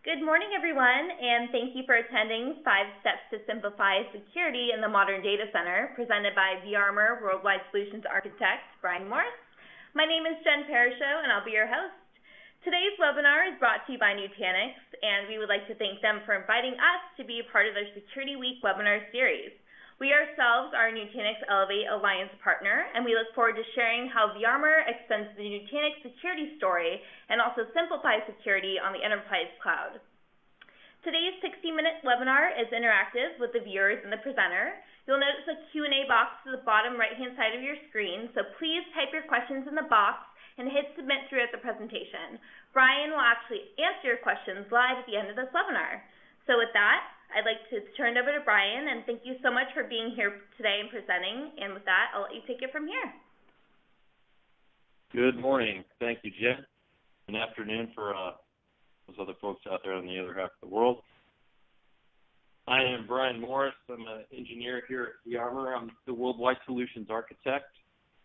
Good morning, everyone, and thank you for attending 5 Steps to Simplify Security in the Modern Data Center, presented by vArmour Worldwide Solutions Architect, Brian Morris. My name is Jen Parashow, and I'll be your host. Today's webinar is brought to you by Nutanix, and we would like to thank them for inviting us to be a part of their Security Week webinar series. We ourselves are a Nutanix Elevate Alliance partner, and we look forward to sharing how vArmour extends the Nutanix security story and also simplifies security on the enterprise cloud. Today's 60-minute webinar is interactive with the viewers and the presenter. You'll notice a Q&A box to the bottom right-hand side of your screen, so please type your questions in the box and hit submit throughout the presentation. Brian will actually answer your questions live at the end of this webinar. So with that, I'd like to turn it over to Brian, and thank you so much for being here today and presenting. And with that, I'll let you take it from here. Good morning. Thank you, Jen. Good afternoon for those other folks out there on the other half of the world. I am Brian Morris. I'm an engineer here at vArmour. I'm the Worldwide Solutions Architect.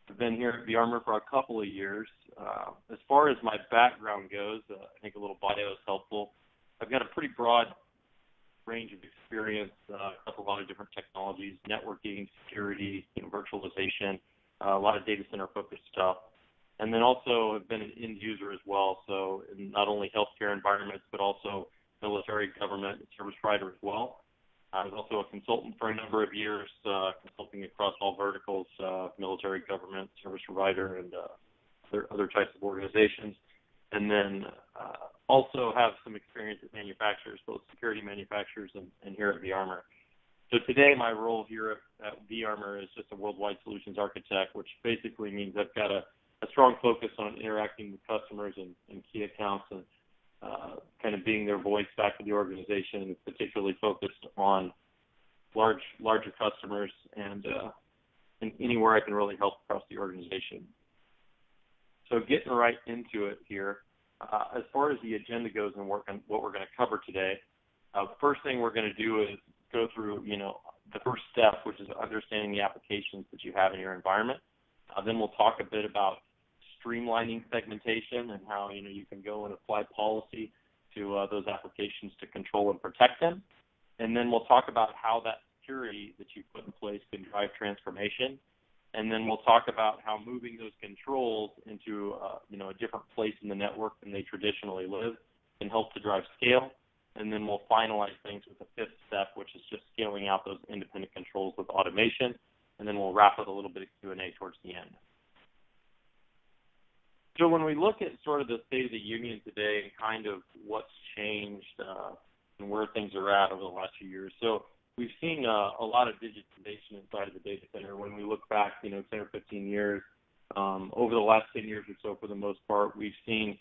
I've been here at vArmour for a couple of years. As far as my background goes, I think a little bio is helpful. I've got a pretty broad range of experience, a lot of different technologies, networking, security, virtualization, a lot of data center focused stuff. And then also I've been an end user as well, so in not only healthcare environments, but also military, government, and service provider as well. I was also a consultant for a number of years, consulting across all verticals, military, government, service provider, and other types of organizations. And then also have some experience at manufacturers, both security manufacturers and here at vArmour. So today my role here at vArmour is just a Worldwide Solutions Architect, which basically means I've got a strong focus on interacting with customers and key accounts and kind of being their voice back to the organization, particularly focused on larger customers and anywhere I can really help across the organization. So getting right into it here, as far as the agenda goes and what we're going to cover today, the first thing we're going to do is go through, the first step, which is understanding the applications that you have in your environment. Then we'll talk a bit about streamlining segmentation and how, you can go and apply policy to those applications to control and protect them. And then we'll talk about how that security that you put in place can drive transformation. And then we'll talk about how moving those controls into a different place in the network than they traditionally live can help to drive scale. And then we'll finalize things with the fifth step, which is just scaling out those independent controls with automation. And then we'll wrap with a little bit of Q&A towards the end. So when we look at sort of the state of the union today and kind of what's changed and where things are at over the last few years, so we've seen a lot of digitization inside of the data center. When we look back, 10 or 15 years, over the last 10 years or so, for the most part, we've seen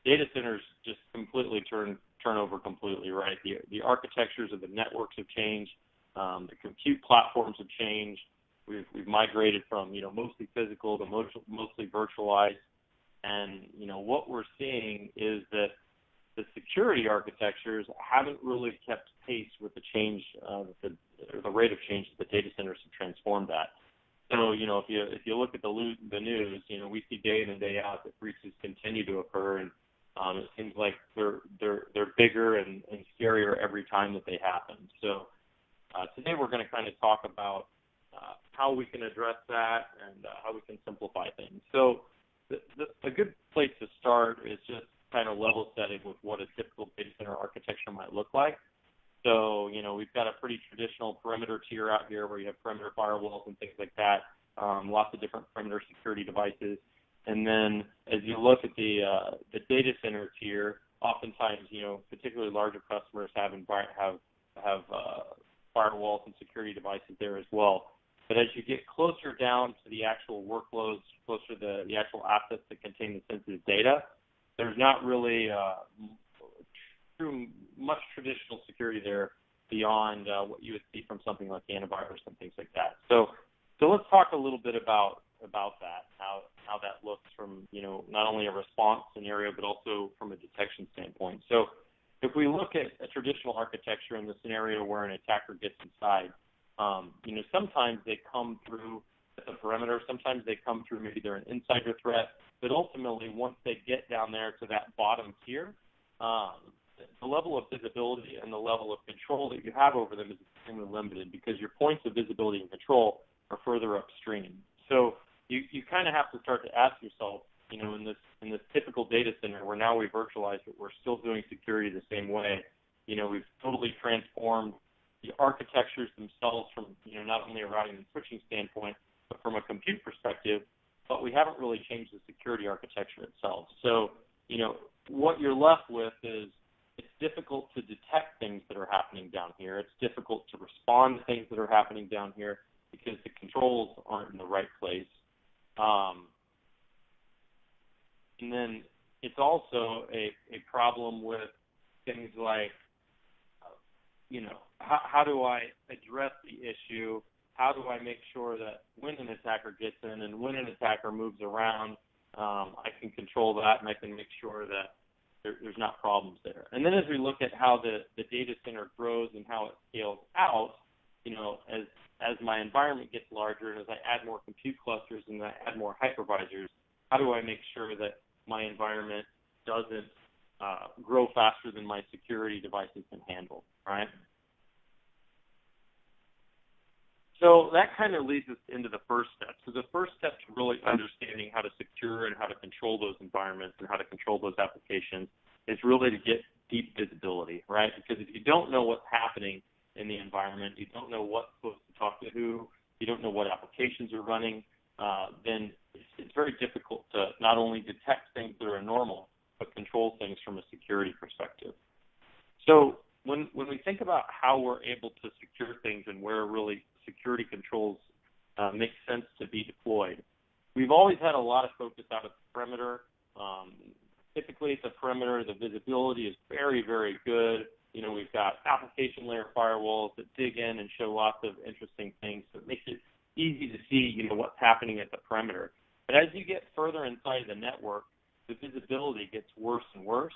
data centers just completely turn over completely, right? The architectures of the networks have changed. The compute platforms have changed. We've migrated from, mostly physical to mostly virtualized. And, what we're seeing is that the security architectures haven't really kept pace with the change, the rate of change that the data centers have transformed at. So, if you look at the news, we see day in and day out that breaches continue to occur, and it seems like they're bigger and scarier every time that they happen. So today we're going to kind of talk about how we can address that and how we can simplify things. So a good place to start is just kind of level setting with what a typical data center architecture might look like. So, we've got a pretty traditional perimeter tier out here where you have perimeter firewalls and things like that, lots of different perimeter security devices. And then as you look at the data center tier, oftentimes, particularly larger customers have firewalls and security devices there as well. But as you get closer down to the actual workloads, closer to the actual assets that contain the sensitive data, there's not really much traditional security there beyond what you would see from something like antivirus and things like that. So let's talk a little bit about that, how that looks from, not only a response scenario, but also from a detection standpoint. So if we look at a traditional architecture in the scenario where an attacker gets inside, sometimes they come through the perimeter, sometimes they come through, maybe they're an insider threat, but ultimately once they get down there to that bottom tier, the level of visibility and the level of control that you have over them is extremely limited because your points of visibility and control are further upstream. So you kind of have to start to ask yourself, in this typical data center where now we virtualized it, we're still doing security the same way. We've totally transformed the architectures themselves from, not only a routing and switching standpoint, but from a compute perspective, but we haven't really changed the security architecture itself. So, what you're left with is it's difficult to detect things that are happening down here. It's difficult to respond to things that are happening down here because the controls aren't in the right place. And then it's also a problem with things like, how do I address the issue? How do I make sure that when an attacker gets in and when an attacker moves around, I can control that and I can make sure that there's not problems there. And then as we look at how the data center grows and how it scales out, as my environment gets larger and as I add more compute clusters and I add more hypervisors, how do I make sure that my environment doesn't grow faster than my security devices can handle, right? So that kind of leads us into the first step. So the first step to really understanding how to secure and how to control those environments and how to control those applications is really to get deep visibility, right? Because if you don't know what's happening in the environment, you don't know what's supposed to talk to who, you don't know what applications are running, then it's very difficult to not only detect things that are normal, but control things from a security perspective. So when we think about how we're able to secure things and where really security controls make sense to be deployed, we've always had a lot of focus out of the perimeter. Typically at the perimeter, the visibility is very, very good. We've got application layer firewalls that dig in and show lots of interesting things. So it makes it easy to see, what's happening at the perimeter. But as you get further inside the network, the visibility gets worse and worse.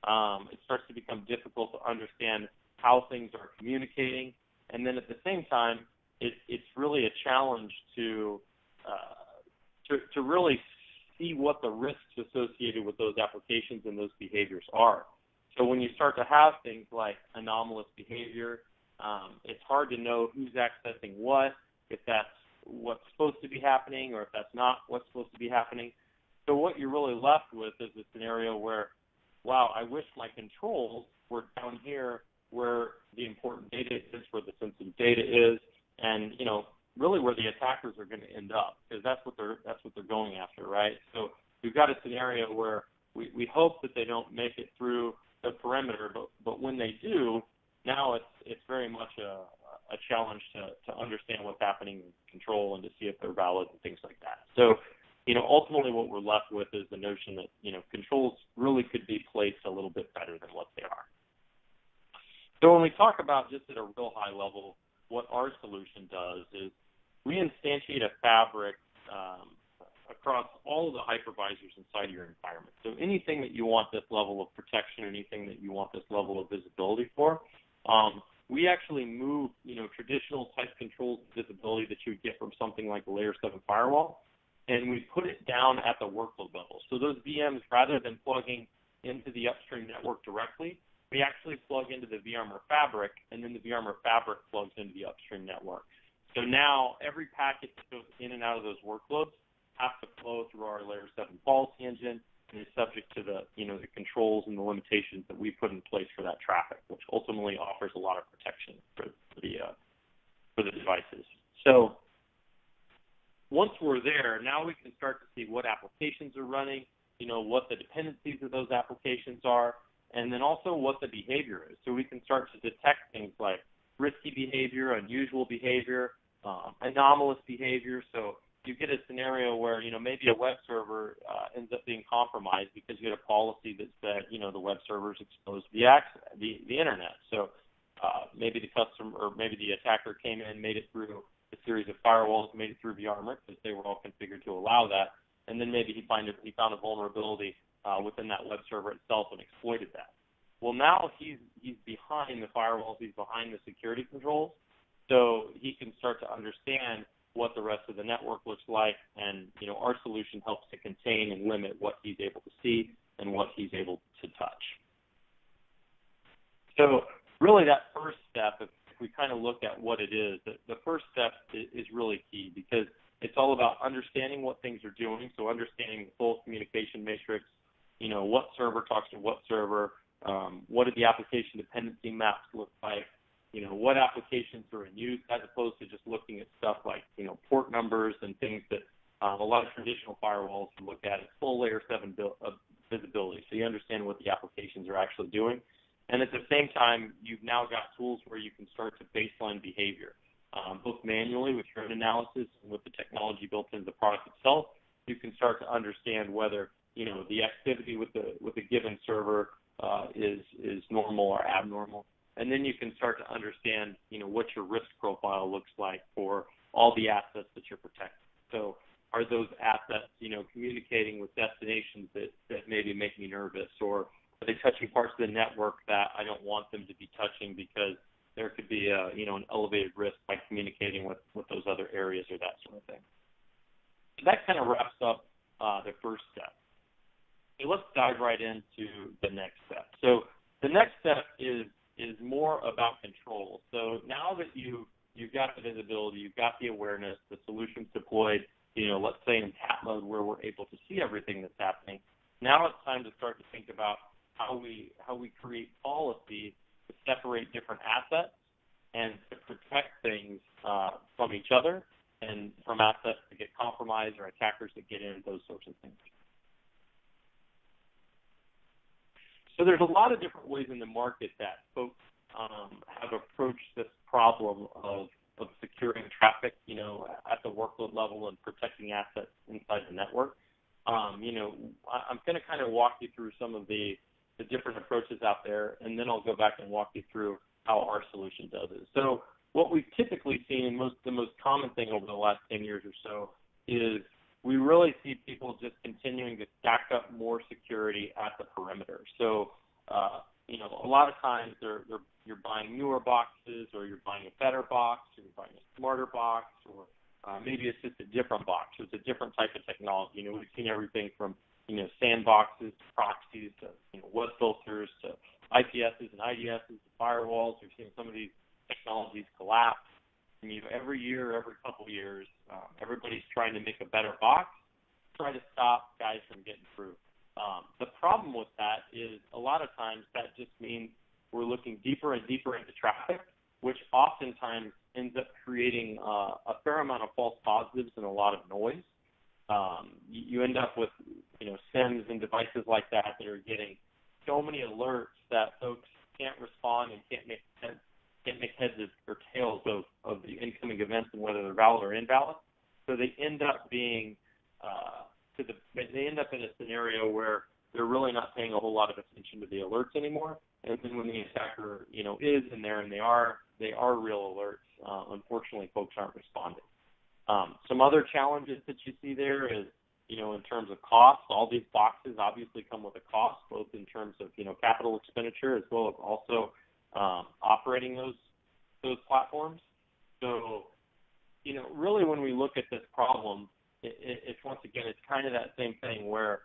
It starts to become difficult to understand how things are communicating. And then at the same time, it's really a challenge to really see what the risks associated with those applications and those behaviors are. So when you start to have things like anomalous behavior, it's hard to know who's accessing what, if that's what's supposed to be happening or if that's not what's supposed to be happening. So what you're really left with is a scenario where, wow, I wish my controls were down here where the important data is, where the sensitive data is, and really where the attackers are going to end up, because that's what they're going after, right? So we've got a scenario where we hope that they don't make it through the perimeter, but when they do, now it's very much a challenge to understand what's happening in control and to see if they're valid and things like that. So ultimately what we're left with is the notion that, controls really could be placed a little bit better than what they are. So when we talk about just at a real high level, what our solution does is we instantiate a fabric across all of the hypervisors inside your environment. So anything that you want this level of protection, anything that you want this level of visibility for, we actually move, traditional type controls visibility that you would get from something like a layer 7 firewall, and we put it down at the workload level. So those VMs, rather than plugging into the upstream network directly, we actually plug into the vArmour fabric, and then the vArmour fabric plugs into the upstream network. So now every packet that goes in and out of those workloads has to flow through our layer 7 policy engine and is subject to the controls and the limitations that we put in place for that traffic, which ultimately offers a lot of protection for the devices. So once we're there, now we can start to see what applications are running, what the dependencies of those applications are, and then also what the behavior is. So we can start to detect things like risky behavior, unusual behavior, anomalous behavior. So you get a scenario where, maybe a web server ends up being compromised because you had a policy that said, the web server is exposed to the internet. So maybe the customer or maybe the attacker came in, made it through a series of firewalls, made it through vArmour because they were all configured to allow that, and then maybe he found a vulnerability within that web server itself and exploited that. Well, now he's behind the firewalls, he's behind the security controls, so he can start to understand what the rest of the network looks like, and our solution helps to contain and limit what he's able to see and what he's able to touch. So really that first step, if we kind of look at what it is, the first step is really key because it's all about understanding what things are doing, so understanding the full communication matrix, what server talks to what server, what do the application dependency maps look like, what applications are in use, as opposed to just looking at stuff like, port numbers and things that a lot of traditional firewalls look at. It's full layer 7 visibility, so you understand what the applications are actually doing. And at the same time, you've now got tools where you can start to baseline behavior, both manually with your own analysis and with the technology built into the product itself. You can start to understand whether the activity with a given server is normal or abnormal, and then you can start to understand what your risk profile looks like for all the assets that you're protecting. So are those assets communicating with destinations that maybe make me nervous, or are they touching parts of the network that I don't want them to be touching because there could be an elevated risk by communicating with those other areas or that sort of thing. So that kind of wraps up the first step. So let's dive right into the next step. So the next step is more about control. So now that you've got the visibility, you've got the awareness, the solution's deployed, let's say in tap mode where we're able to see everything that's happening. Now it's time to start to think about how we create policy to separate different assets and to protect things from each other and from assets that get compromised or attackers that get in, those sorts of things. So there's a lot of different ways in the market that folks have approached this problem of securing traffic, at the workload level and protecting assets inside the network. I'm going to kind of walk you through some of the different approaches out there, and then I'll go back and walk you through how our solution does it. So what we've typically seen, and the most common thing over the last 10 years or so, is we really see people just continuing to stack up more security at the perimeter. So, a lot of times you're buying newer boxes, or you're buying a better box, or you're buying a smarter box, or maybe it's just a different box. So it's a different type of technology. We've seen everything from sandboxes to proxies to web filters to IPSs and IDSs to firewalls. We've seen some of these technologies collapse. And every year, every couple of years, everybody's trying to make a better box, try to stop guys from getting through. The problem with that is a lot of times that just means we're looking deeper and deeper into traffic, which oftentimes ends up creating a fair amount of false positives and a lot of noise. You end up with SIMs and devices like that are getting so many alerts that folks can't respond and can't make heads or tails of the incoming events and whether they're valid or invalid. So they end up being they end up in a scenario where they're really not paying a whole lot of attention to the alerts anymore. And then when the attacker is in there and they are real alerts, unfortunately folks aren't responding. Some other challenges that you see there is in terms of cost. All these boxes obviously come with a cost, both in terms of capital expenditure as well as also operating those platforms. So really when we look at this problem, it's once again, it's kind of that same thing where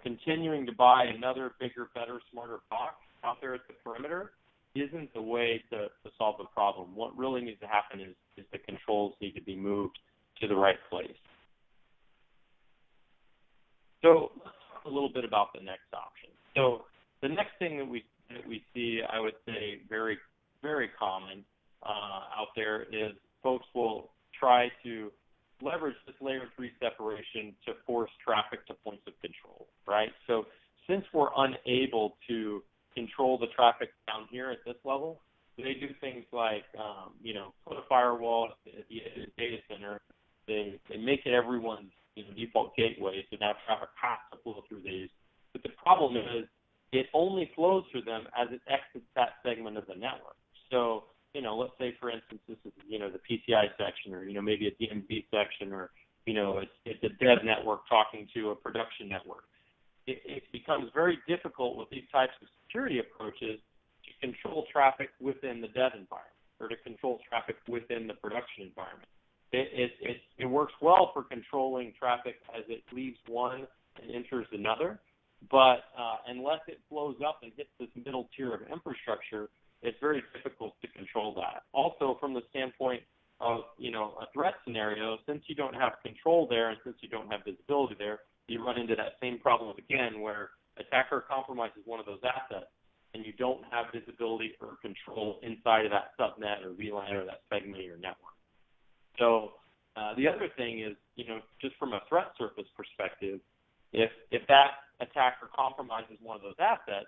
continuing to buy another bigger, better, smarter box out there at the perimeter isn't the way to solve the problem. What really needs to happen is the controls need to be moved to the right place. So let's talk a little bit about the next option. So the next thing that we see, I would say, very, very common out there is folks will try to leverage this layer 3 separation to force traffic to points of control, right? So since we're unable to control the traffic down here at this level, they do things like, put a firewall at the data center. They make it everyone's default gateway, so now traffic has to flow through these. But the problem is it only flows through them as it exits that segment of the network. So, let's say, for instance, this is, the PCI section or, maybe a DMZ section or, it's a dev network talking to a production network. It becomes very difficult with these types of security approaches to control traffic within the dev environment or to control traffic within the production environment. It works well for controlling traffic as it leaves one and enters another, but unless it flows up and hits this middle tier of infrastructure, it's very difficult to control that. Also, from the standpoint of, a threat scenario, since you don't have control there and since you don't have visibility there, you run into that same problem again where attacker compromises one of those assets and you don't have visibility or control inside of that subnet or VLAN or that segment of your network. So the other thing is, just from a threat surface perspective, if that attacker compromises one of those assets,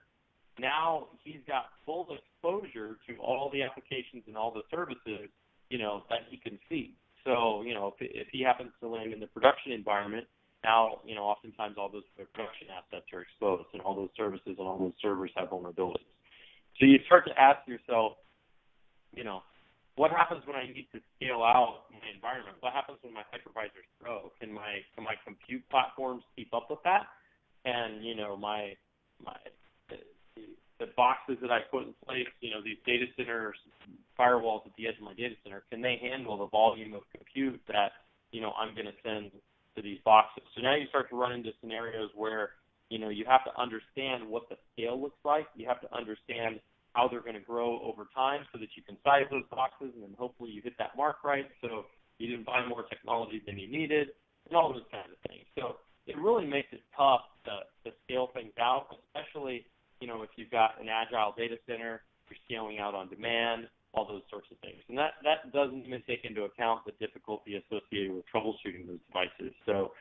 now he's got full exposure to all the applications and all the services, that he can see. So, if he happens to land in the production environment, now, oftentimes all those production assets are exposed and all those services and all those servers have vulnerabilities. So you start to ask yourself, what happens when I need to scale out my environment? What happens when my hypervisors grow? Can my compute platforms keep up with that? And, the boxes that I put in place, these data centers, firewalls at the edge of my data center, can they handle the volume of compute that, I'm going to send to these boxes? So now you start to run into scenarios where, you have to understand what the scale looks like. You have to understand how they're going to grow over time so that you can size those boxes, and then hopefully you hit that mark right so you didn't buy more technology than you needed, and all those kinds of things. So it really makes it tough to scale things out, especially, if you've got an agile data center, you're scaling out on demand, all those sorts of things. And that doesn't even take into account the difficulty associated with troubleshooting those devices. So,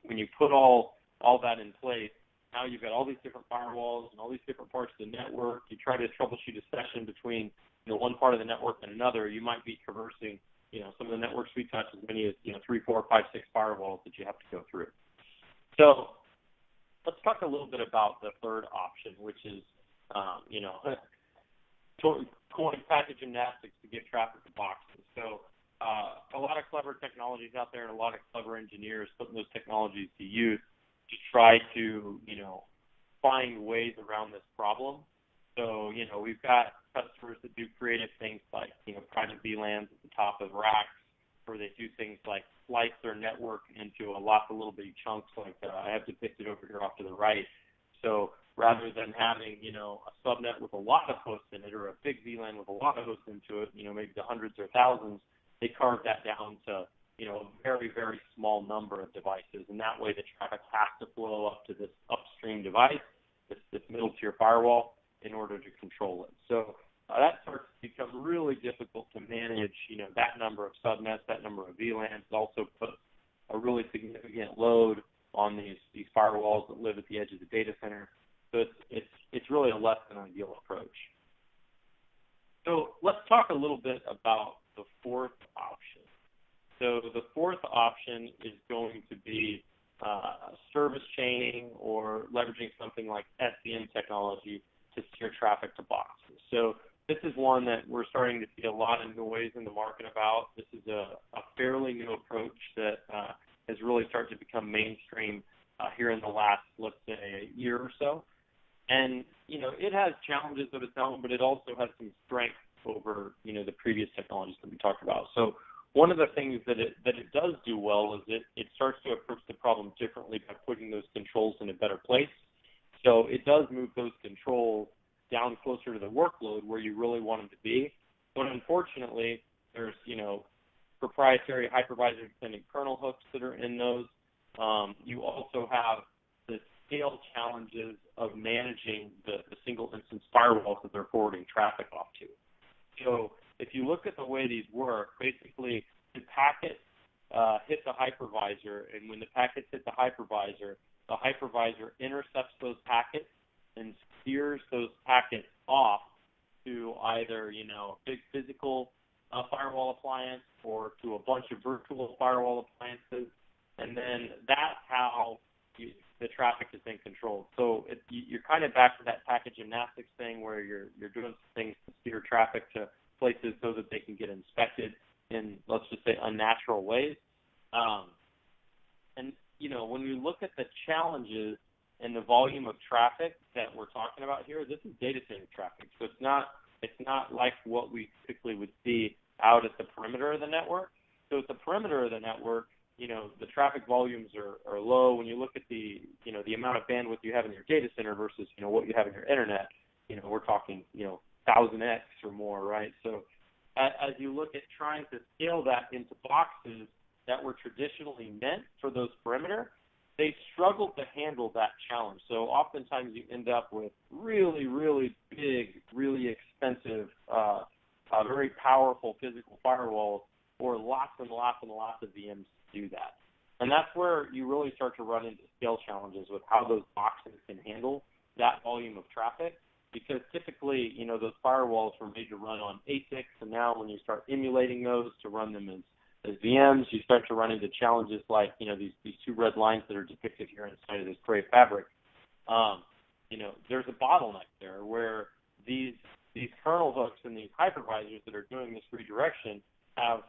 when you put all that in place, now you've got all these different firewalls and all these different parts of the network. You try to troubleshoot a session between, one part of the network and another. You might be traversing, some of the networks we touch, as many as, 3, 4, 5, 6 firewalls that you have to go through. So let's talk a little bit about the third option, which is, pulling packet gymnastics to get traffic to boxes. So a lot of clever technologies out there and a lot of clever engineers putting those technologies to use to try to, find ways around this problem. So, we've got customers that do creative things like, private VLANs at the top of racks, where they do things like slice their network into lots of little bitty chunks like I have depicted over here off to the right. So rather than having, a subnet with a lot of hosts in it or a big VLAN with a lot of hosts into it, maybe the hundreds or thousands, they carve that down to, a very, very small number of devices. And that way the traffic has to flow up to this upstream device, this middle tier firewall, in order to control it. So that starts to become really difficult to manage, that number of subnets, that number of VLANs. It also puts a really significant load on these firewalls that live at the edge of the data center. So it's really a less than ideal approach. So let's talk a little bit about the fourth option. So the fourth option is going to be service chaining or leveraging something like SCM technology to steer traffic to boxes. So this is one that we're starting to see a lot of noise in the market about. This is a fairly new approach that has really started to become mainstream here in the last, let's say, a year or so. And, it has challenges of its own, but it also has some strength over, the previous technologies that we talked about. So one of the things that it does do well is it starts to approach the problem differently by putting those controls in a better place. So it does move those controls down closer to the workload where you really want them to be. But unfortunately, there's, proprietary hypervisor-dependent kernel hooks that are in those. You also have the scale challenges of managing the single instance firewalls that they're forwarding traffic off to. So if you look at the way these work, basically the packet hits a hypervisor, and when the packets hit the hypervisor intercepts those packets and steers those packets off to either, a big physical firewall appliance or to a bunch of virtual firewall appliances, and then that's how the traffic is then controlled. So you're kind of back to that packet gymnastics thing where you're doing things to steer traffic to places so that they can get inspected in, let's just say, unnatural ways. And, when we look at the challenges and the volume of traffic that we're talking about here, this is data center traffic. So it's not like what we typically would see out at the perimeter of the network. So at the perimeter of the network, the traffic volumes are low. When you look at the amount of bandwidth you have in your data center versus, what you have in your internet, we're talking, 1,000x or more, right? So as you look at trying to scale that into boxes that were traditionally meant for those perimeter, they struggle to handle that challenge. So oftentimes you end up with really, really big, really expensive, very powerful physical firewalls or lots and lots and lots of VMs to do that. And that's where you really start to run into scale challenges with how those boxes can handle that volume of traffic. Because typically, those firewalls were made to run on ASICs, and now when you start emulating those to run them as VMs, you start to run into challenges like, these two red lines that are depicted here inside of this gray fabric. There's a bottleneck there where these kernel hooks and these hypervisors that are doing this redirection have,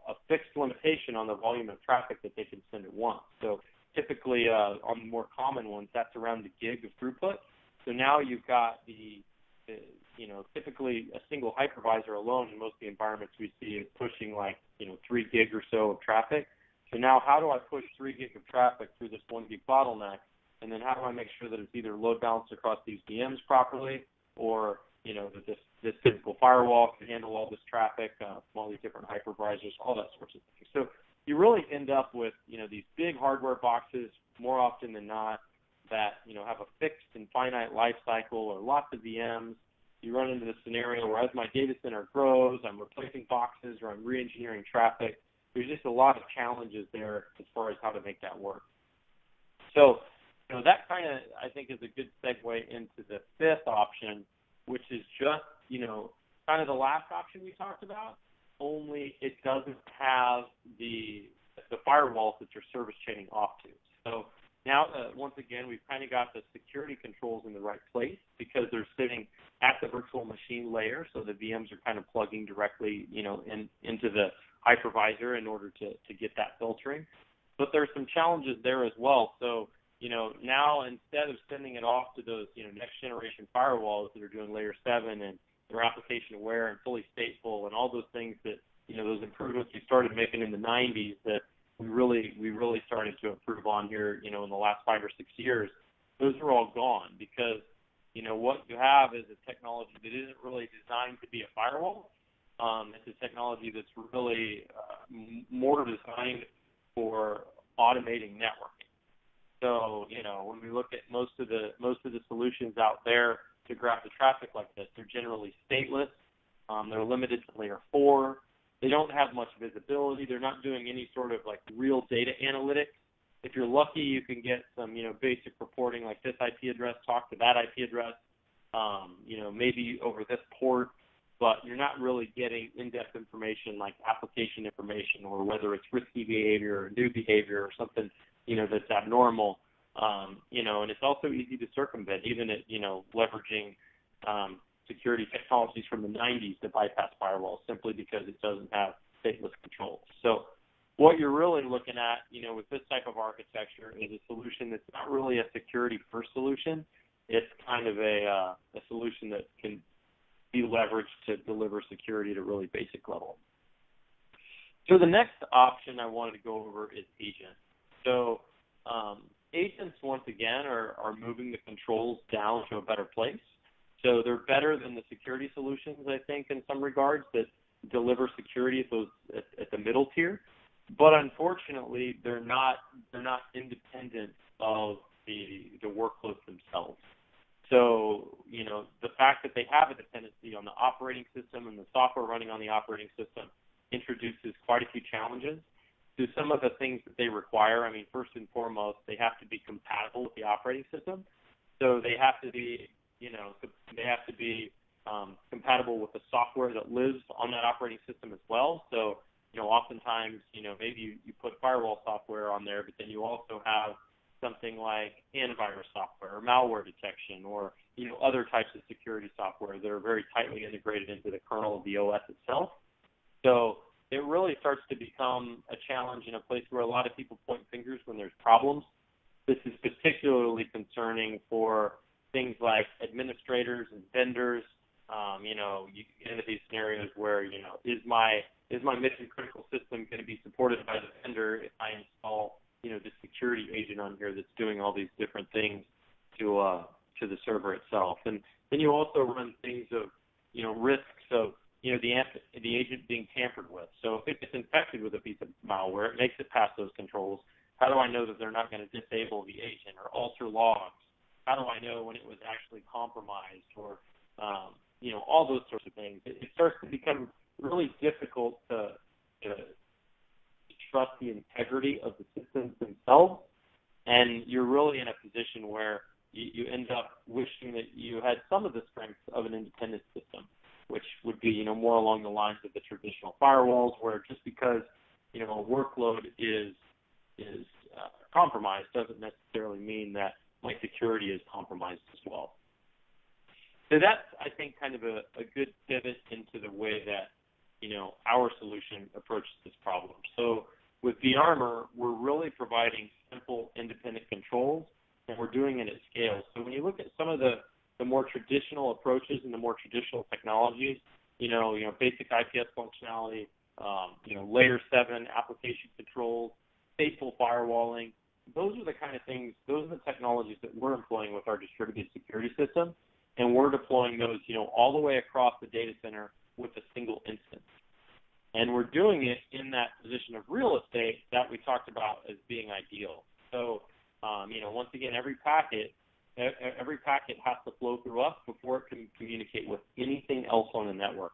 a fixed limitation on the volume of traffic that they can send at once. So typically, on the more common ones, that's around the gig of throughput. So now you've got typically a single hypervisor alone in most of the environments we see is pushing 3 gig or so of traffic. So now how do I push 3 gig of traffic through this 1 gig bottleneck? And then how do I make sure that it's either load balanced across these VMs properly, or, that this physical firewall can handle all this traffic, all these different hypervisors, all that sorts of things. So you really end up with, these big hardware boxes more often than not that, have a fixed and finite life cycle or lots of VMs. You run into the scenario where as my data center grows, I'm replacing boxes or I'm re-engineering traffic. There's just a lot of challenges there as far as how to make that work. So, that kind of, I think, is a good segue into the fifth option, which is just, kind of the last option we talked about, only it doesn't have the firewalls that you're service chaining off to. So now, once again, we've kind of got the security controls in the right place because they're sitting at the virtual machine layer, so the VMs are kind of plugging directly, into the hypervisor in order to get that filtering. But there's some challenges there as well. So, now instead of sending it off to those, next generation firewalls that are doing layer 7 and they're application aware and fully stateful and all those things that, those improvements we started making in the 90s that we really started to improve on here, in the last 5 or 6 years, those are all gone because, what you have is a technology that isn't really designed to be a firewall. It's a technology that's really more designed for automating networking. So, when we look at most of the solutions out there to graph the traffic like this, they're generally stateless. They're limited to layer 4. They don't have much visibility. They're not doing any sort of real data analytics. If you're lucky, you can get some, basic reporting like this IP address, talk to that IP address, maybe over this port, but you're not really getting in-depth information like application information or whether it's risky behavior or new behavior or something, that's abnormal. And it's also easy to circumvent, even at, leveraging security technologies from the 90s to bypass firewalls simply because it doesn't have stateless controls. So what you're really looking at, with this type of architecture is a solution that's not really a security-first solution. It's kind of a solution that can be leveraged to deliver security at a really basic level. So the next option I wanted to go over is agents. So agents, once again, are moving the controls down to a better place. So they're better than the security solutions, I think, in some regards that deliver security at the middle tier. But unfortunately, they're not independent of the workloads themselves. So, the fact that they have a dependency on the operating system and the software running on the operating system introduces quite a few challenges to some of the things that they require. I mean, first and foremost, they have to be compatible with the operating system. So they have to be, compatible with the software that lives on that operating system as well. So, oftentimes, maybe you put firewall software on there, but then you also have something like antivirus software or malware detection or, other types of security software that are very tightly integrated into the kernel of the OS itself. So it really starts to become a challenge in a place where a lot of people point fingers when there's problems. This is particularly concerning for things like administrators and vendors. You get into these scenarios where, is my mission critical system going to be supported by the vendor if I install, the security agent on here that's doing all these different things to to the server itself. And then you also run things of, risks of, the agent being tampered with. So if it's infected with a piece of malware, it makes it past those controls. How do I know that they're not going to disable the agent or alter logs? How do I know when it was actually compromised or, all those sorts of things? It starts to become really difficult to trust the integrity of the systems themselves, and you're really in a position where you end up wishing that you had some of the strengths of an independent system, which would be, more along the lines of the traditional firewalls, where just because, a workload is compromised doesn't necessarily mean that my security is compromised as well. So that's, I think, kind of a good pivot into the way that, our solution approaches this problem. So with vArmour, we're really providing simple independent controls, and we're doing it at scale. So when you look at some of the more traditional approaches and the more traditional technologies, basic IPS functionality, layer 7 application controls, stateful firewalling, those are the kind of things, those are the technologies that we're employing with our distributed security system, and we're deploying those, all the way across the data center with a single instance. And we're doing it in that position of real estate that we talked about as being ideal. So, once again, every packet has to flow through us before it can communicate with anything else on the network.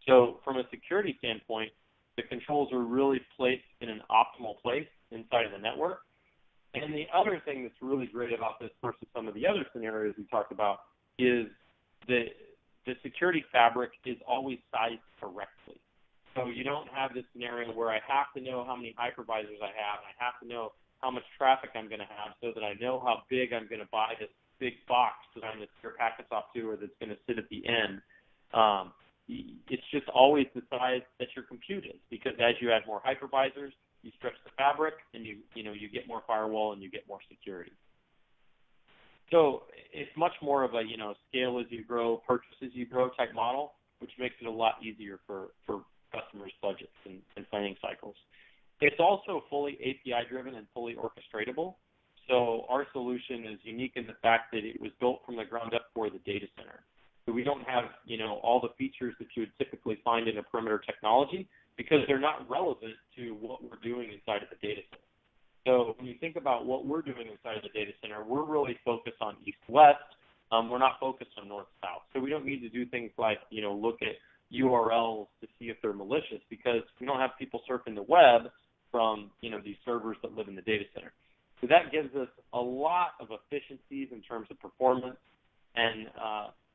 So from a security standpoint, the controls are really placed in an optimal place inside of the network. And the other thing that's really great about this versus some of the other scenarios we talked about is that the security fabric is always sized correctly. So you don't have this scenario where I have to know how many hypervisors I have, and I have to know how much traffic I'm going to have so that I know how big I'm going to buy this big box that I'm going to steer packets off to or that's going to sit at the end. It's just always the size that your compute is, because as you add more hypervisors, you stretch the fabric, and you get more firewall and you get more security. So it's much more of a scale as you grow, purchase as you grow type model, which makes it a lot easier for customers' budgets and planning cycles. It's also fully API driven and fully orchestratable. So our solution is unique in the fact that it was built from the ground up for the data center. So we don't have all the features that you would typically find in a perimeter technology, because they're not relevant to what we're doing inside of the data center. So when you think about what we're doing inside of the data center, we're really focused on east-west. We're not focused on north-south. So we don't need to do things like, look at URLs to see if they're malicious, because we don't have people surfing the web from, these servers that live in the data center. So that gives us a lot of efficiencies in terms of performance, and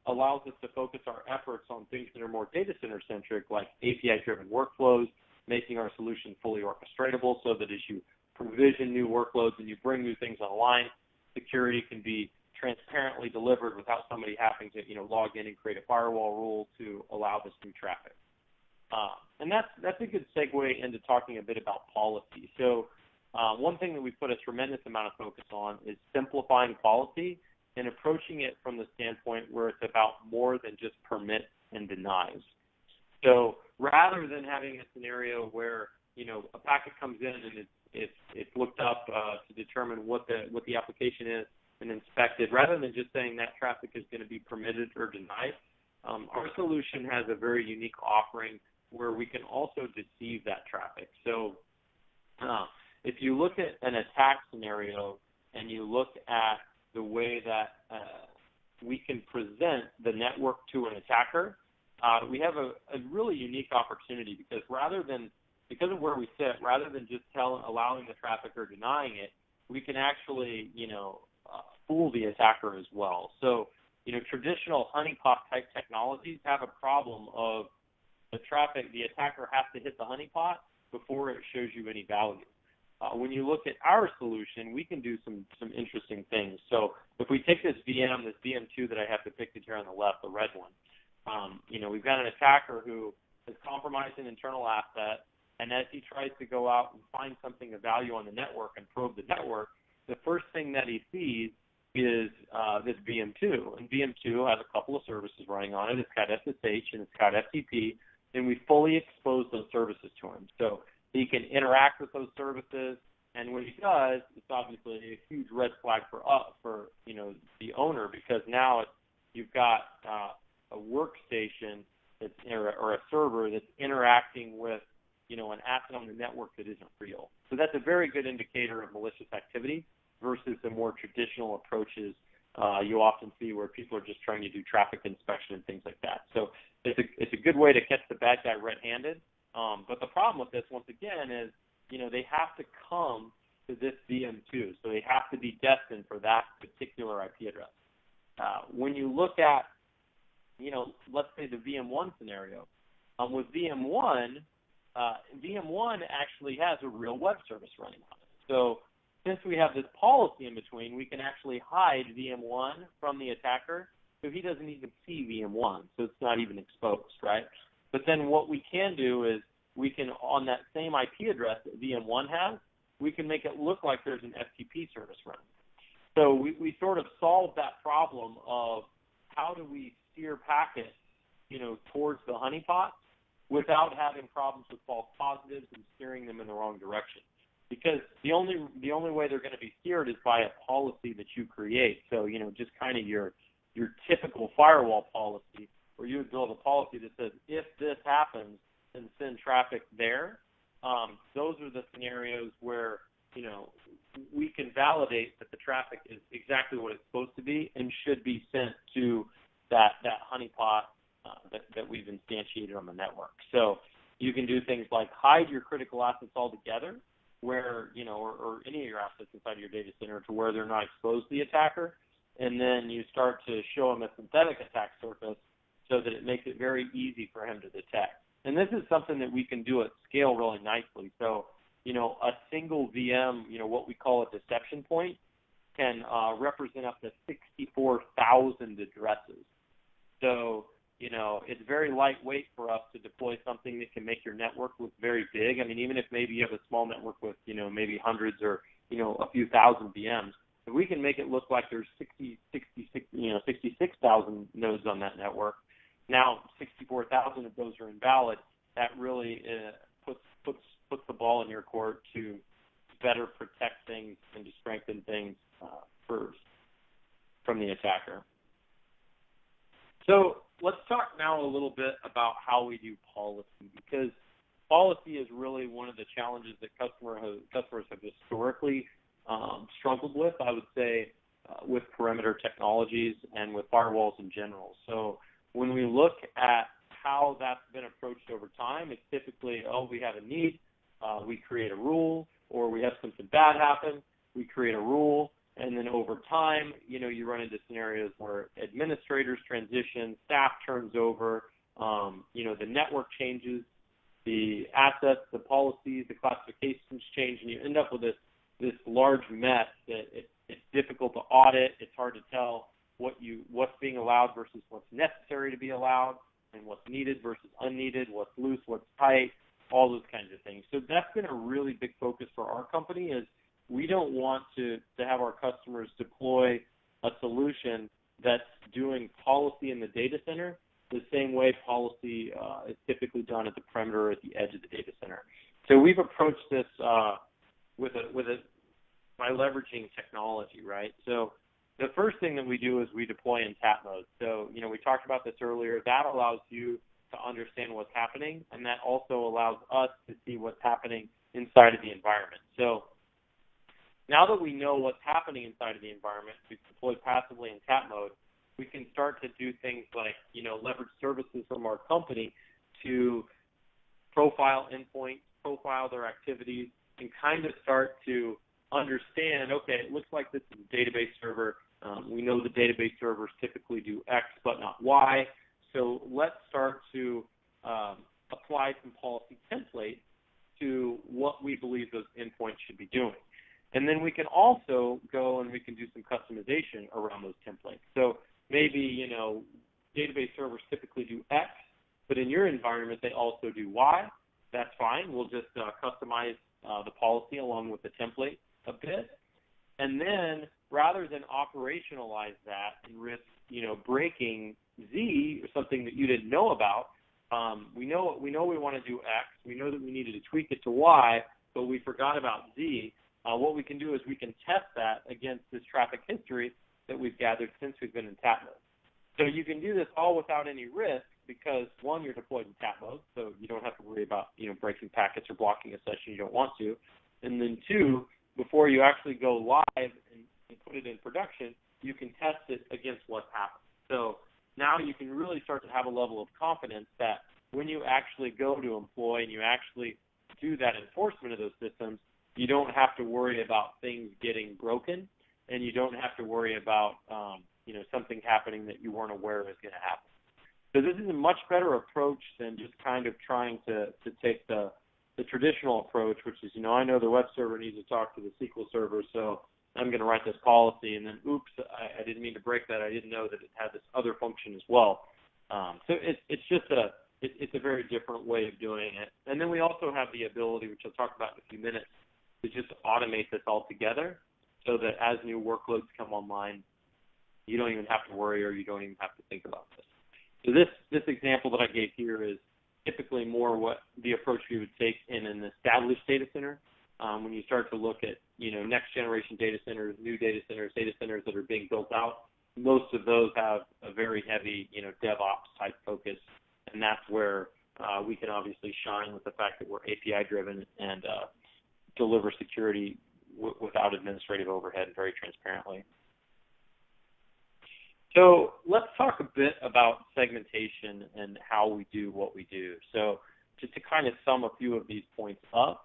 allows us to focus our efforts on things that are more data center-centric, like API-driven workflows, making our solution fully orchestratable so that as you provision new workloads and you bring new things online, security can be transparently delivered without somebody having to, log in and create a firewall rule to allow this new traffic. And that's a good segue into talking a bit about policy. So one thing that we put a tremendous amount of focus on is simplifying policy and approaching it from the standpoint where it's about more than just permits and denies. So rather than having a scenario where, a packet comes in and it's looked up to determine what the application is and inspected, rather than just saying that traffic is going to be permitted or denied, our solution has a very unique offering where we can also deceive that traffic. So if you look at an attack scenario and you look at the way that we can present the network to an attacker, we have a really unique opportunity, because because of where we sit, rather than just allowing the traffic or denying it, we can actually, fool the attacker as well. So, traditional honeypot type technologies have a problem of the attacker has to hit the honeypot before it shows you any value. When you look at our solution, we can do some interesting things. So if we take this VM2 that I have depicted here on the left, the red one, we've got an attacker who has compromised an internal asset, and as he tries to go out and find something of value on the network and probe the network, the first thing that he sees is this VM2. And VM2 has a couple of services running on it. It's got SSH and it's got FTP, and we fully expose those services to him. So he can interact with those services, And when he does, it's obviously a huge red flag for the owner, because now you've got a workstation or a server that's interacting with an asset on the network that isn't real. So that's a very good indicator of malicious activity versus the more traditional approaches you often see where people are just trying to do traffic inspection and things like that. So it's a good way to catch the bad guy red-handed. But the problem with this, once again, is they have to come to this VM2. So they have to be destined for that particular IP address. When you look at, let's say the VM1 scenario, with VM1 actually has a real web service running on it. So since we have this policy in between, we can actually hide VM1 from the attacker, so he doesn't even see VM1, so it's not even exposed, right? But then what we can do is we can, on that same IP address that VM1 has, we can make it look like there's an FTP service running. So we sort of solve that problem of how do we steer packets, towards the honeypot without having problems with false positives and steering them in the wrong direction. Because the only way they're going to be steered is by a policy that you create. So, just kind of your typical firewall policy, where you would build a policy that says, if this happens, then send traffic there. Those are the scenarios where, we can validate that the traffic is exactly what it's supposed to be and should be sent to that honeypot that we've instantiated on the network. So you can do things like hide your critical assets altogether, where, or any of your assets inside your data center to where they're not exposed to the attacker, and then you start to show them a synthetic attack surface so that it makes it very easy for him to detect. And this is something that we can do at scale really nicely. So, a single VM, what we call a deception point, can represent up to 64,000 addresses. So, it's very lightweight for us to deploy something that can make your network look very big. I mean, even if maybe you have a small network with, maybe hundreds or, a few thousand VMs, if we can make it look like there's 66,000 nodes on that network, now 64,000 of those are invalid, that really puts the ball in your court to better protect things and to strengthen things from the attacker. So let's talk now a little bit about how we do policy, because policy is really one of the challenges that customers have historically struggled with, I would say, with perimeter technologies and with firewalls in general. So when we look at how that's been approached over time, it's typically, we have a need, we create a rule, or we have something bad happen, we create a rule, and then over time, you run into scenarios where administrators transition, staff turns over, the network changes, the assets, the policies, the classifications change, and you end up with this large mess that it's difficult to audit. It's hard to tell what's being allowed versus what's necessary to be allowed, and what's needed versus unneeded, what's loose, what's tight, all those kinds of things. So that's been a really big focus for our company, is we don't want to have our customers deploy a solution that's doing policy in the data center the same way policy is typically done at the perimeter or at the edge of the data center. So we've approached this by leveraging technology, right? So the first thing that we do is we deploy in tap mode. So, we talked about this earlier. That allows you to understand what's happening, and that also allows us to see what's happening inside of the environment. So now that we know what's happening inside of the environment, we deploy passively in tap mode, we can start to do things like, leverage services from our company to profile endpoints, profile their activities, and kind of start to understand, okay, it looks like this is a database server. We know the database servers typically do X but not Y. So let's start to apply some policy templates to what we believe those endpoints should be doing. And then we can also go and we can do some customization around those templates. So maybe, database servers typically do X, but in your environment they also do Y. That's fine. We'll just customize the policy along with the template a bit. And then rather than operationalize that and risk, breaking Z or something that you didn't know about, we know we want to do X. We know that we needed to tweak it to Y, but we forgot about Z. what we can do is we can test that against this traffic history that we've gathered since we've been in tap mode. So you can do this all without any risk because, one, you're deployed in tap mode, so you don't have to worry about, breaking packets or blocking a session you don't want to. And then, two, before you actually go live and put it in production, you can test it against what's happened. So now you can really start to have a level of confidence that when you actually go to employ and you actually do that enforcement of those systems, you don't have to worry about things getting broken, and you don't have to worry about something happening that you weren't aware was going to happen. So this is a much better approach than just kind of trying to take the traditional approach, which is, I know the web server needs to talk to the SQL server, so I'm going to write this policy, and then, oops, I didn't mean to break that. I didn't know that it had this other function as well. So it's just it's a very different way of doing it. And then we also have the ability, which I'll talk about in a few minutes, to just automate this all together so that as new workloads come online, you don't even have to worry or you don't even have to think about this. So this example that I gave here is typically more what the approach we would take in an established data center. When you start to look at, next generation data centers, new data centers that are being built out, most of those have a very heavy, DevOps type focus. And that's where we can obviously shine with the fact that we're API driven and deliver security without administrative overhead very transparently. So let's talk a bit about segmentation and how we do what we do. So just to kind of sum a few of these points up,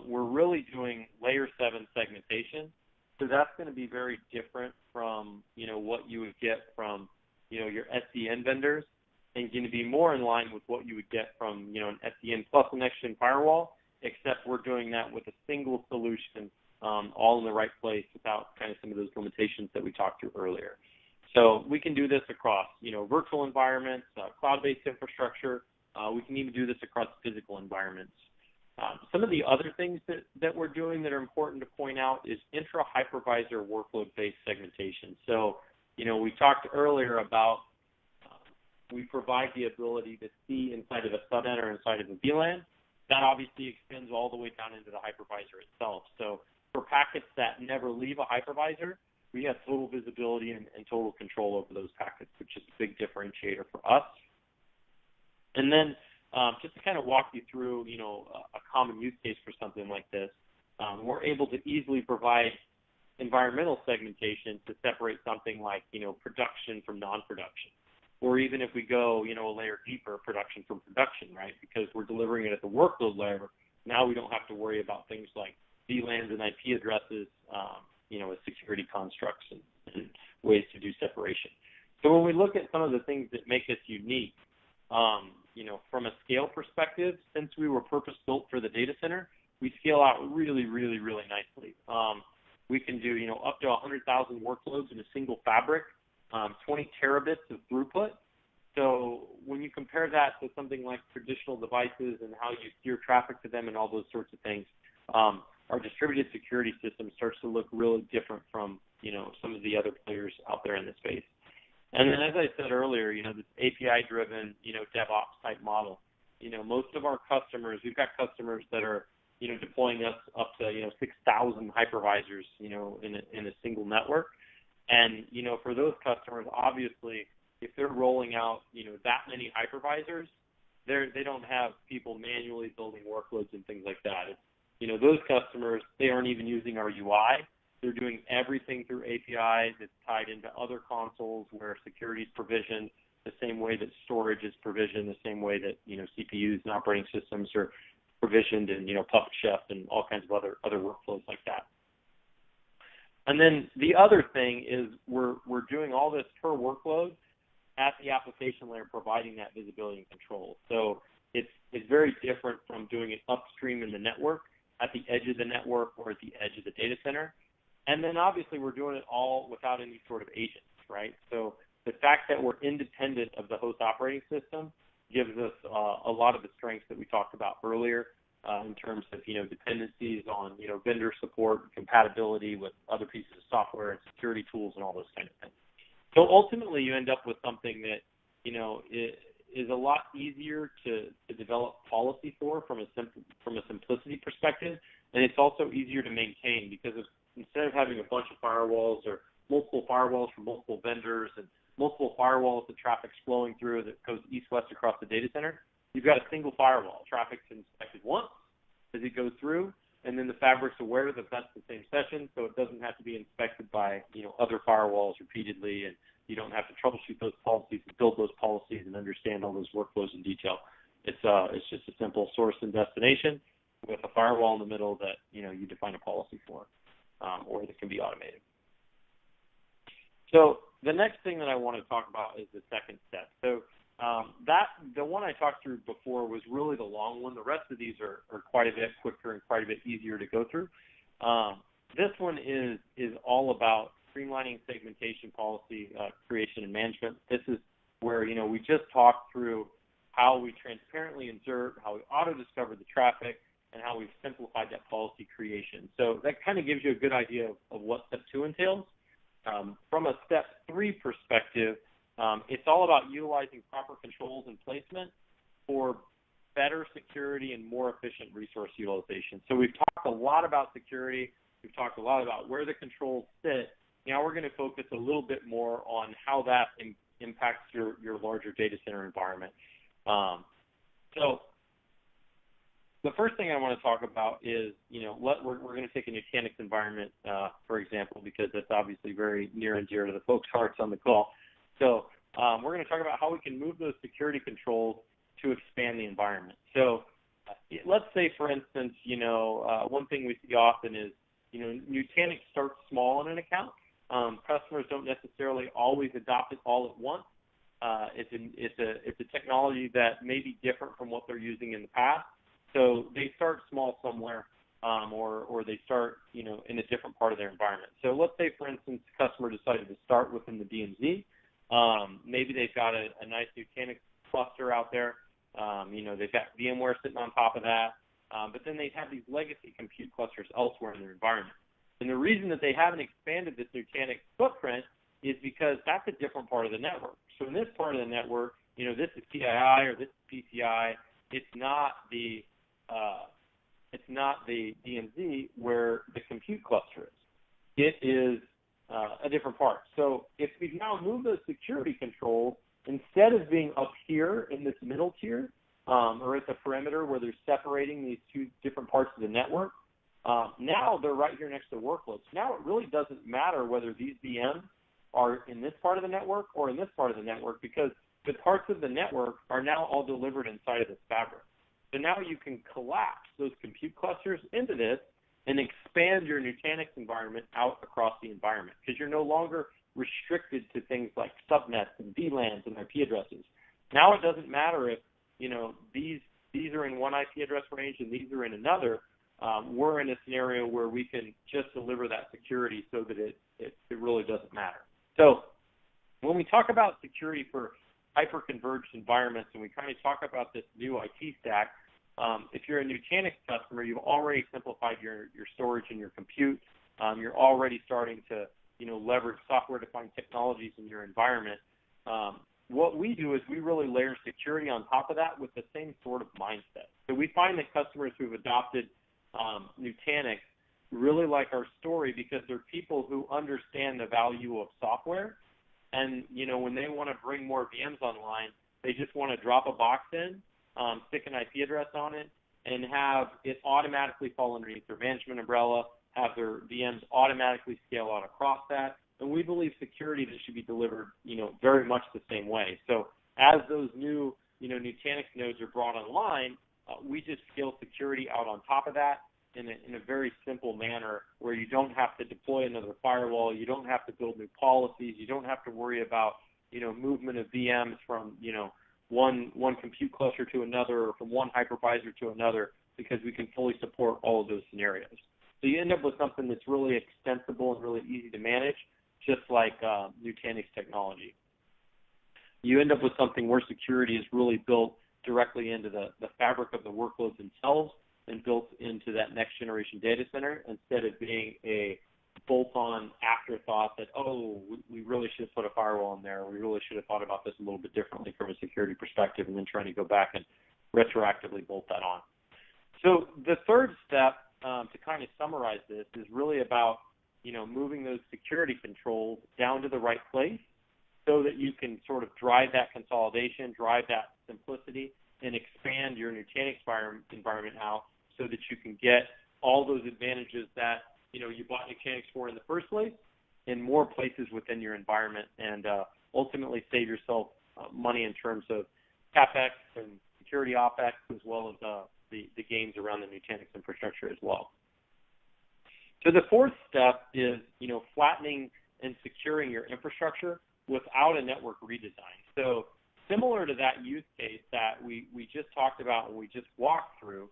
we're really doing layer 7 segmentation. So that's going to be very different from, what you would get from, your SDN vendors, and going to be more in line with what you would get from, an SDN plus a next-gen firewall, except we're doing that with a single solution, all in the right place without kind of some of those limitations that we talked through earlier. So we can do this across, virtual environments, cloud-based infrastructure. We can even do this across physical environments. Some of the other things that we're doing that are important to point out is intra-hypervisor workload-based segmentation. So, we talked earlier about we provide the ability to see inside of a subnet or inside of a VLAN. That obviously extends all the way down into the hypervisor itself. So for packets that never leave a hypervisor, we have total visibility and total control over those packets, which is a big differentiator for us. And then just to kind of walk you through, a common use case for something like this, we're able to easily provide environmental segmentation to separate something like, production from non-production. Or even if we go, a layer deeper, production from production, right? Because we're delivering it at the workload layer. Now we don't have to worry about things like VLANs and IP addresses, as security constructs and ways to do separation. So when we look at some of the things that make us unique, from a scale perspective, since we were purpose-built for the data center, we scale out really, really, really nicely. We can do, up to 100,000 workloads in a single fabric, 20 terabits of throughput. So when you compare that to something like traditional devices and how you steer traffic to them and all those sorts of things, our distributed security system starts to look really different from, some of the other players out there in the space. And then, as I said earlier, this API-driven, DevOps type model. Most of our customers, we've got customers that are, deploying us up to, 6,000 hypervisors, in a single network. And, for those customers, obviously, if they're rolling out, that many hypervisors, they don't have people manually building workloads and things like that. It's, those customers, they aren't even using our UI. They're doing everything through APIs. It's tied into other consoles where security is provisioned the same way that storage is provisioned, the same way that, CPUs and operating systems are provisioned in, Puppet Chef and all kinds of other workflows like that. And then the other thing is we're doing all this per workload at the application layer, providing that visibility and control. So it's very different from doing it upstream in the network, at the edge of the network, or at the edge of the data center. And then obviously we're doing it all without any sort of agents, right? So the fact that we're independent of the host operating system gives us a lot of the strengths that we talked about earlier in terms of, dependencies on, vendor support, compatibility with other pieces of software and security tools and all those kind of things. So ultimately you end up with something that, is a lot easier to develop policy for from a simplicity perspective, and it's also easier to maintain because instead of having a bunch of firewalls or multiple firewalls from multiple vendors and multiple firewalls that traffic's flowing through that goes east-west across the data center, you've got a single firewall. Traffic's inspected once as it goes through, and then the fabric's aware that that's the same session, so it doesn't have to be inspected by other firewalls repeatedly, and you don't have to troubleshoot those policies and build those policies and understand all those workflows in detail. It's just a simple source and destination with a firewall in the middle that you define a policy for, or that can be automated. So the next thing that I want to talk about is the second step. So the one I talked through before was really the long one. The rest of these are quite a bit quicker and quite a bit easier to go through. This one is all about streamlining segmentation policy creation and management. This is where we just talked through how we transparently insert, how we auto-discover the traffic, and how we've simplified that policy creation. So that kind of gives you a good idea of what step 2 entails. From a step 3 perspective, it's all about utilizing proper controls and placement for better security and more efficient resource utilization. So we've talked a lot about security. We've talked a lot about where the controls sit. Now we're going to focus a little bit more on how that impacts your larger data center environment. So the first thing I want to talk about is, we're going to take a Nutanix environment, for example, because that's obviously very near and dear to the folks' hearts on the call. So we're going to talk about how we can move those security controls to expand the environment. So let's say, for instance, one thing we see often is, Nutanix starts small in an account. Customers don't necessarily always adopt it all at once. It's a technology that may be different from what they're using in the past. So they start small somewhere, or they start, in a different part of their environment. So let's say, for instance, the customer decided to start within the DMZ. Maybe they've got a nice Nutanix cluster out there. They've got VMware sitting on top of that. But then they have these legacy compute clusters elsewhere in their environment. And the reason that they haven't expanded this Nutanix footprint is because that's a different part of the network. So in this part of the network, this is PII or this is PCI. It's not the DMZ where the compute cluster is. It is a different part. So if we've now moved those security controls, instead of being up here in this middle tier, or at the perimeter where they're separating these two different parts of the network, now they're right here next to workloads. Now it really doesn't matter whether these VMs are in this part of the network or in this part of the network, because the parts of the network are now all delivered inside of this fabric. So now you can collapse those compute clusters into this and expand your Nutanix environment out across the environment, because you're no longer restricted to things like subnets and VLANs and IP addresses. Now it doesn't matter if these are in one IP address range and these are in another. We're in a scenario where we can just deliver that security so that it really doesn't matter. So when we talk about security for hyper-converged environments and we kind of talk about this new IT stack, if you're a Nutanix customer, you've already simplified your storage and your compute. You're already starting to leverage software-defined technologies in your environment. What we do is we really layer security on top of that with the same sort of mindset. So we find that customers who've adopted Nutanix really like our story because they're people who understand the value of software. And, when they want to bring more VMs online, they just want to drop a box in, stick an IP address on it, and have it automatically fall underneath their management umbrella, have their VMs automatically scale out across that. And we believe security that should be delivered, very much the same way. So as those new, Nutanix nodes are brought online, we just scale security out on top of that in a very simple manner where you don't have to deploy another firewall, you don't have to build new policies, you don't have to worry about, movement of VMs from, one compute cluster to another or from one hypervisor to another, because we can fully support all of those scenarios. So you end up with something that's really extensible and really easy to manage, just like Nutanix technology. You end up with something where security is really built directly into the fabric of the workloads themselves and built into that next generation data center, instead of being a bolt-on afterthought that, we really should have put a firewall in there, we really should have thought about this a little bit differently from a security perspective, and then trying to go back and retroactively bolt that on. So the third step to kind of summarize this, is really about, moving those security controls down to the right place so that you can sort of drive that consolidation, drive that simplicity, and expand your Nutanix environment out so that you can get all those advantages that, you bought Nutanix for in the first place in more places within your environment, and ultimately save yourself money in terms of CapEx and security OpEx, as well as the gains around the Nutanix infrastructure as well. So the fourth step is, flattening and securing your infrastructure without a network redesign. So similar to that use case that we just talked about and we just walked through,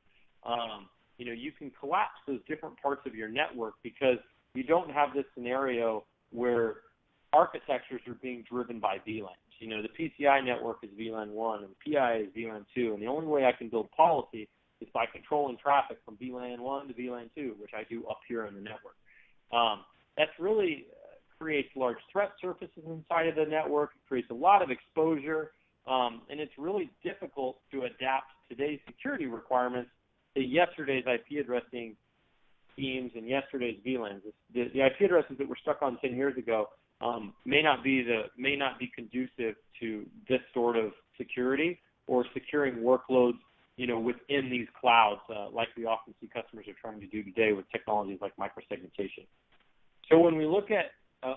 you can collapse those different parts of your network because you don't have this scenario where architectures are being driven by VLANs. The PCI network is VLAN 1 and PI is VLAN 2, and the only way I can build policy is by controlling traffic from VLAN 1 to VLAN 2, which I do up here on the network. That's really creates large threat surfaces inside of the network. It creates a lot of exposure, and it's really difficult to adapt today's security requirements to yesterday's IP addressing schemes and yesterday's VLANs. The IP addresses that were stuck on 10 years ago may not be conducive to this sort of security or securing workloads, within these clouds, like we often see customers are trying to do today with technologies like micro-segmentation. So when we look at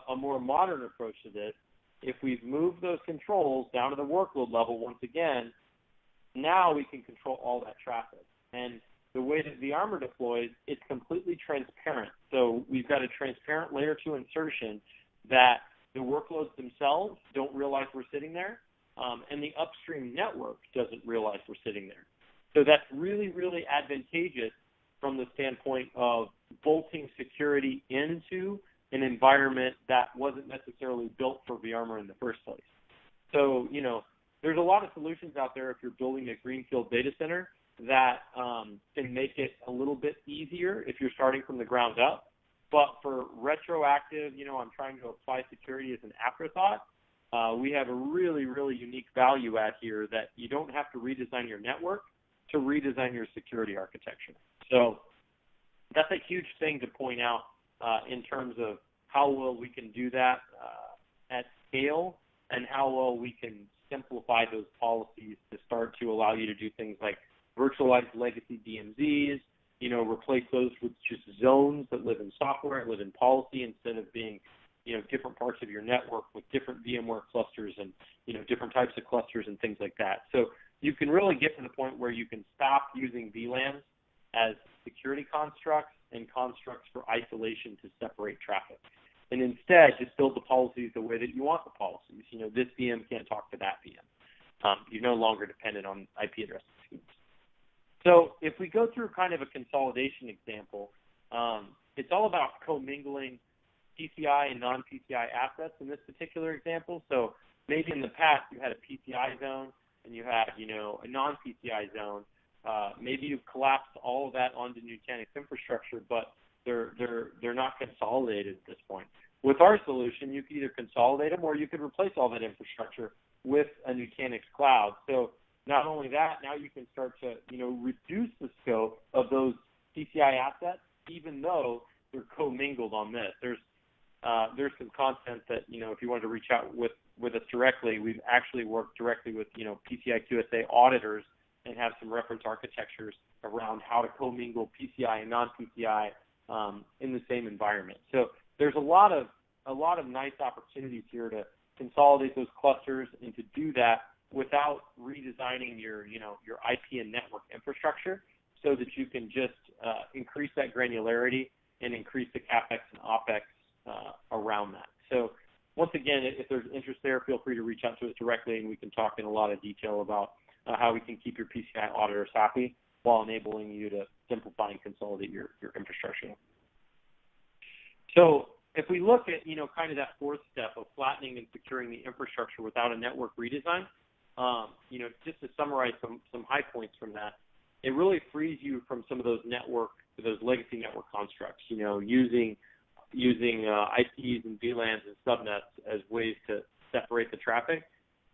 a more modern approach to this, if we've moved those controls down to the workload level once again, now we can control all that traffic. And the way that vArmour deploys, it's completely transparent. So we've got a transparent layer 2 insertion that the workloads themselves don't realize we're sitting there, and the upstream network doesn't realize we're sitting there. So that's really, really advantageous from the standpoint of bolting security into an environment that wasn't necessarily built for vArmour in the first place. So, there's a lot of solutions out there if you're building a greenfield data center that can make it a little bit easier if you're starting from the ground up. But for retroactive, I'm trying to apply security as an afterthought, we have a really, really unique value add here that you don't have to redesign your network to redesign your security architecture. So that's a huge thing to point out in terms of how well we can do that at scale and how well we can simplify those policies to start to allow you to do things like virtualize legacy DMZs, replace those with just zones that live in software and live in policy instead of being, different parts of your network with different VMware clusters and, different types of clusters and things like that. So you can really get to the point where you can stop using VLANs as security constructs and constructs for isolation to separate traffic. And instead, just build the policies the way that you want the policies. This VM can't talk to that VM. You're no longer dependent on IP address schemes. So if we go through kind of a consolidation example, it's all about commingling PCI and non-PCI assets in this particular example. So maybe in the past you had a PCI zone and you had, a non-PCI zone. Maybe you've collapsed all of that onto Nutanix infrastructure, but they're not consolidated at this point. With our solution, you could either consolidate them or you could replace all that infrastructure with a Nutanix cloud. So not only that, now you can start to, reduce the scope of those PCI assets, even though they're commingled on this. There's some content that, if you wanted to reach out with us directly, we've actually worked directly with, PCI QSA auditors and have some reference architectures around how to commingle PCI and non-PCI in the same environment. So there's a lot of nice opportunities here to consolidate those clusters and to do that without redesigning your IP and network infrastructure so that you can just increase that granularity and increase the CapEx and OpEx around that. So once again, if there's interest there, feel free to reach out to us directly and we can talk in a lot of detail about how we can keep your PCI auditors happy while enabling you to simplify and consolidate your infrastructure. So if we look at, kind of that fourth step of flattening and securing the infrastructure without a network redesign, just to summarize some high points from that, it really frees you from some of those legacy network constructs, using IPs and VLANs and subnets as ways to separate the traffic.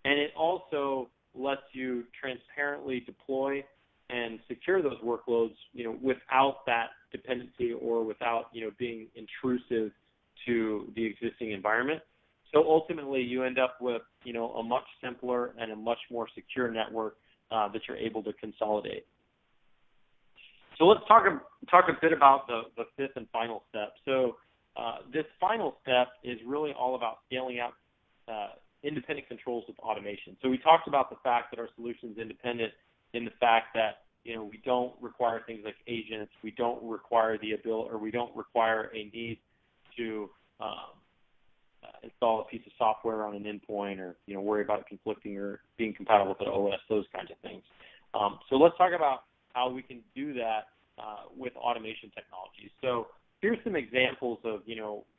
And it also lets you transparently deploy and secure those workloads, without that dependency or without, being intrusive to the existing environment. So ultimately, you end up with, a much simpler and a much more secure network that you're able to consolidate. So let's talk a bit about the fifth and final step. So this final step is really all about scaling out independent controls with automation. So we talked about the fact that our solution is independent in the fact that we don't require things like agents. We don't require we don't require a need to install a piece of software on an endpoint or worry about it conflicting or being compatible with an OS, those kinds of things. So let's talk about how we can do that with automation technologies. So here's some examples of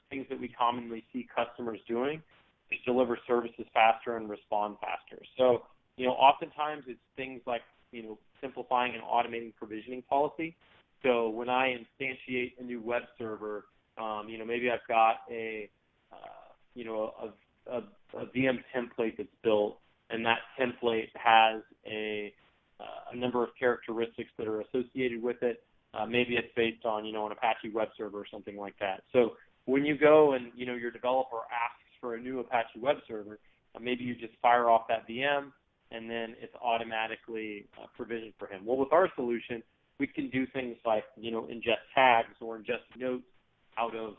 things that we commonly see customers doing to deliver services faster and respond faster. So oftentimes it's things like simplifying and automating provisioning policy. So when I instantiate a new web server, maybe I've got a VM template that's built, and that template has a number of characteristics that are associated with it. Maybe it's based on an Apache web server or something like that. So when you go and your developer asks for a new Apache web server, maybe you just fire off that VM, and then it's automatically provisioned for him. Well, with our solution, we can do things like ingest tags or ingest notes out of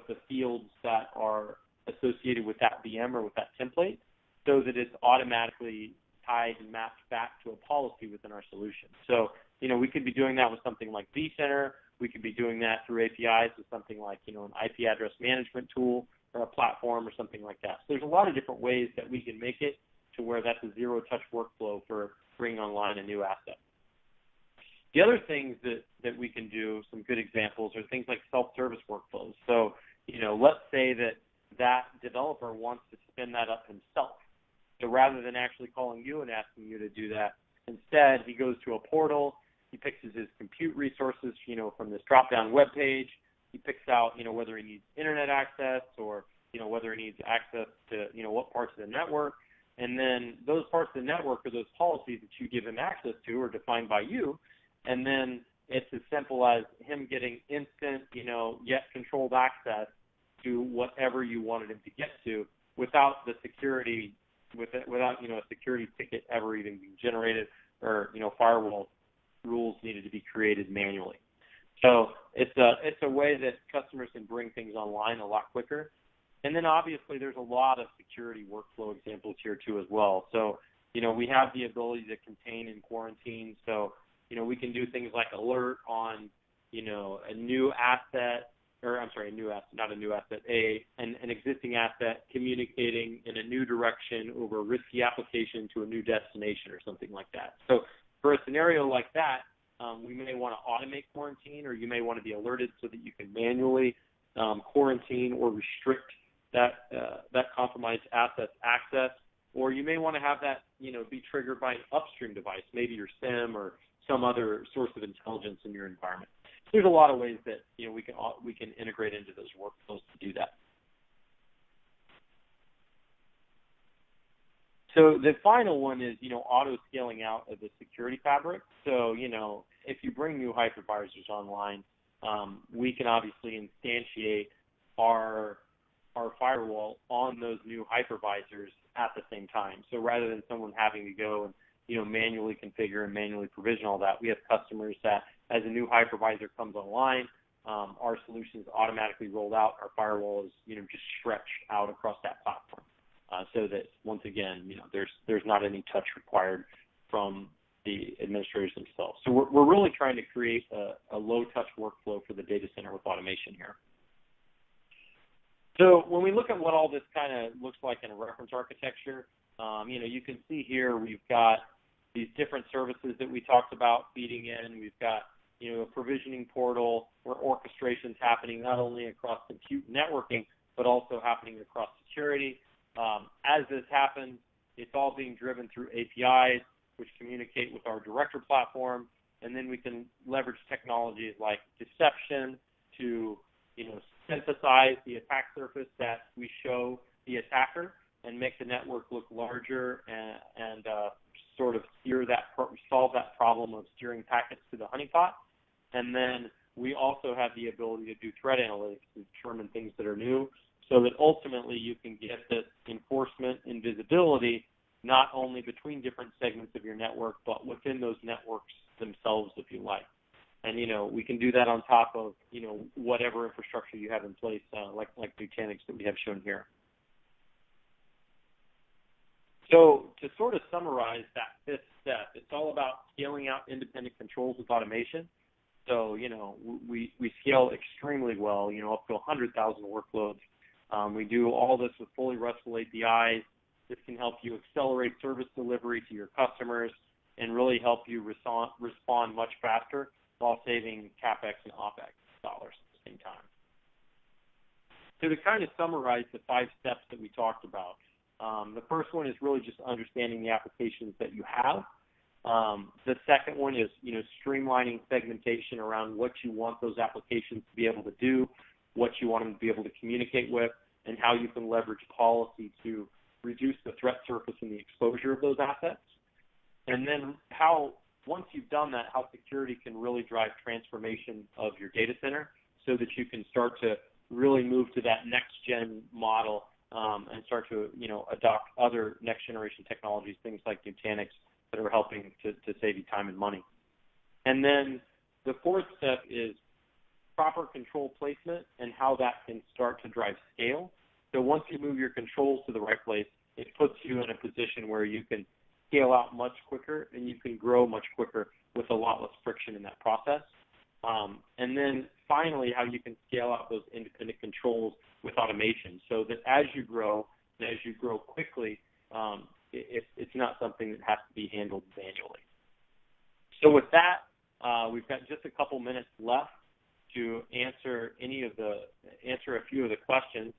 the fields that are associated with that VM or with that template, so that it's automatically tied and mapped back to a policy within our solution. So we could be doing that with something like vCenter. We could be doing that through APIs with something like an IP address management tool or a platform or something like that. So there's a lot of different ways that we can make it to where that's a zero-touch workflow for bringing online a new asset. The other things that we can do, some good examples, are things like self-service workflows. So, let's say that developer wants to spin that up himself. So rather than actually calling you and asking you to do that, instead he goes to a portal, he picks his compute resources, from this drop-down web page. He picks out, whether he needs internet access or, whether he needs access to, what parts of the network. And then those parts of the network or those policies that you give him access to are defined by you. And then it's as simple as him getting instant, yet controlled access to whatever you wanted him to get to without the security, without a security ticket ever even being generated or, firewall rules needed to be created manually. So it's a way that customers can bring things online a lot quicker. And then obviously there's a lot of security workflow examples here too as well. So, we have the ability to contain and quarantine. So, we can do things like alert on, an new asset, or I'm sorry, an existing asset communicating in a new direction over a risky application to a new destination or something like that. So for a scenario like that, we may want to automate quarantine, or you may want to be alerted so that you can manually quarantine or restrict that compromised asset's access, or you may want to have that be triggered by an upstream device, maybe your SIM or some other source of intelligence in your environment. So there's a lot of ways that we can integrate into those workflows to do that. So the final one is auto scaling out of the security fabric. So if you bring new hypervisors online, we can obviously instantiate our firewall on those new hypervisors at the same time. So rather than someone having to go and manually configure and manually provision all that, we have customers that as a new hypervisor comes online, our solution is automatically rolled out. Our firewall is just stretched out across that platform, so that once again there's not any touch required from the administrators themselves. So we're really trying to create a low touch workflow for the data center with automation here. So when we look at what all this kind of looks like in a reference architecture, you can see here we've got these different services that we talked about feeding in. We've got a provisioning portal where orchestration's happening not only across compute networking, but also happening across security. As this happens, it's all being driven through APIs, which communicate with our director platform, and then we can leverage technologies like deception to synthesize the attack surface that we show the attacker and make the network look larger and sort of solve that problem of steering packets to the honeypot. And then we also have the ability to do threat analytics to determine things that are new, so that ultimately you can get this enforcement and visibility not only between different segments of your network, but within those networks themselves, if you like. And, we can do that on top of, whatever infrastructure you have in place, like Nutanix that we have shown here. So to sort of summarize that fifth step, it's all about scaling out independent controls with automation. So, we scale extremely well, up to 100,000 workloads. We do all this with fully RESTful APIs. This can help you accelerate service delivery to your customers and really help you respond much faster while saving CapEx and OpEx dollars at the same time. So to kind of summarize the 5 steps that we talked about, the first one is really just understanding the applications that you have. The second one is, streamlining segmentation around what you want those applications to be able to do, what you want them to be able to communicate with, and how you can leverage policy to reduce the threat surface and the exposure of those assets. And then once you've done that, how security can really drive transformation of your data center so that you can start to really move to that next-gen model and start to, adopt other next-generation technologies, things like Nutanix, that are helping to save you time and money. And then the fourth step is proper control placement and how that can start to drive scale. So once you move your controls to the right place, it puts you in a position where you can scale out much quicker and you can grow much quicker with a lot less friction in that process. And then finally, how you can scale out those independent controls with automation so that as you grow quickly, it's not something that has to be handled manually. So with that, we've got just a couple minutes left to answer a few of the questions.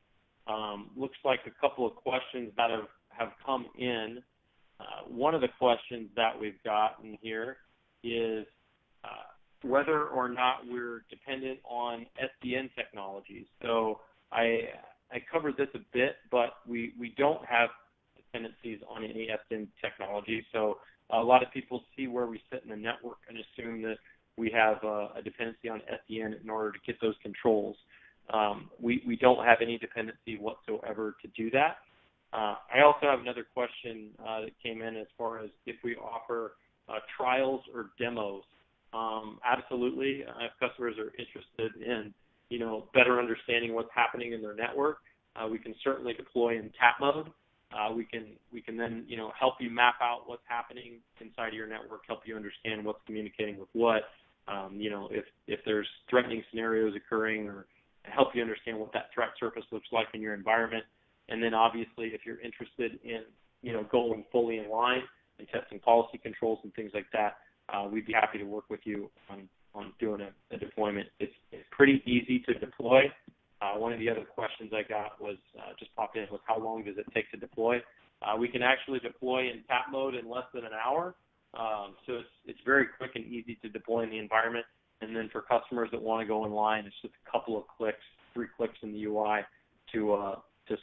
Looks like a couple of questions that have come in. One of the questions that we've gotten here is whether or not we're dependent on SDN technologies. So I covered this a bit, but we don't have dependencies on any SDN technology. So a lot of people see where we sit in the network and assume that we have a dependency on SDN in order to get those controls. We don't have any dependency whatsoever to do that. I also have another question that came in as far as if we offer trials or demos. Absolutely. If customers are interested in, better understanding what's happening in their network, we can certainly deploy in tap mode. We can then, help you map out what's happening inside of your network, help you understand what's communicating with what, if there's threatening scenarios occurring, or help you understand what that threat surface looks like in your environment. And then obviously if you're interested in, going fully in line and testing policy controls and things like that, we'd be happy to work with you on doing a deployment. It's pretty easy to deploy. One of the other questions I got was just popped in was how long does it take to deploy? We can actually deploy in tap mode in less than an hour. So it's very quick and easy to deploy in the environment. And then for customers that want to go in line, it's just a couple of clicks, 3 clicks in the UI to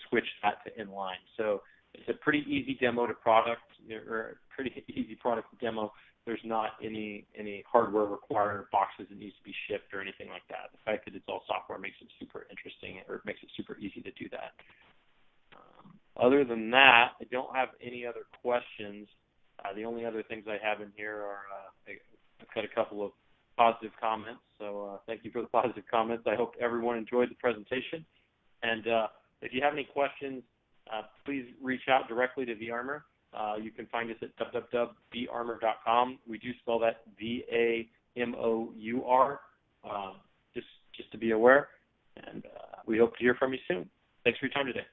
switch that to inline. So it's a pretty easy demo to product, or a pretty easy product to demo. There's not any hardware required, boxes that needs to be shipped or anything like that. The fact that it's all software makes it super interesting, or makes it super easy to do that. Other than that, I don't have any other questions. The only other things I have in here are I've got a couple of positive comments. So thank you for the positive comments. I hope everyone enjoyed the presentation. And if you have any questions, please reach out directly to vArmour. You can find us at www.vArmour.com. We do spell that VAMOUR, just to be aware. And we hope to hear from you soon. Thanks for your time today.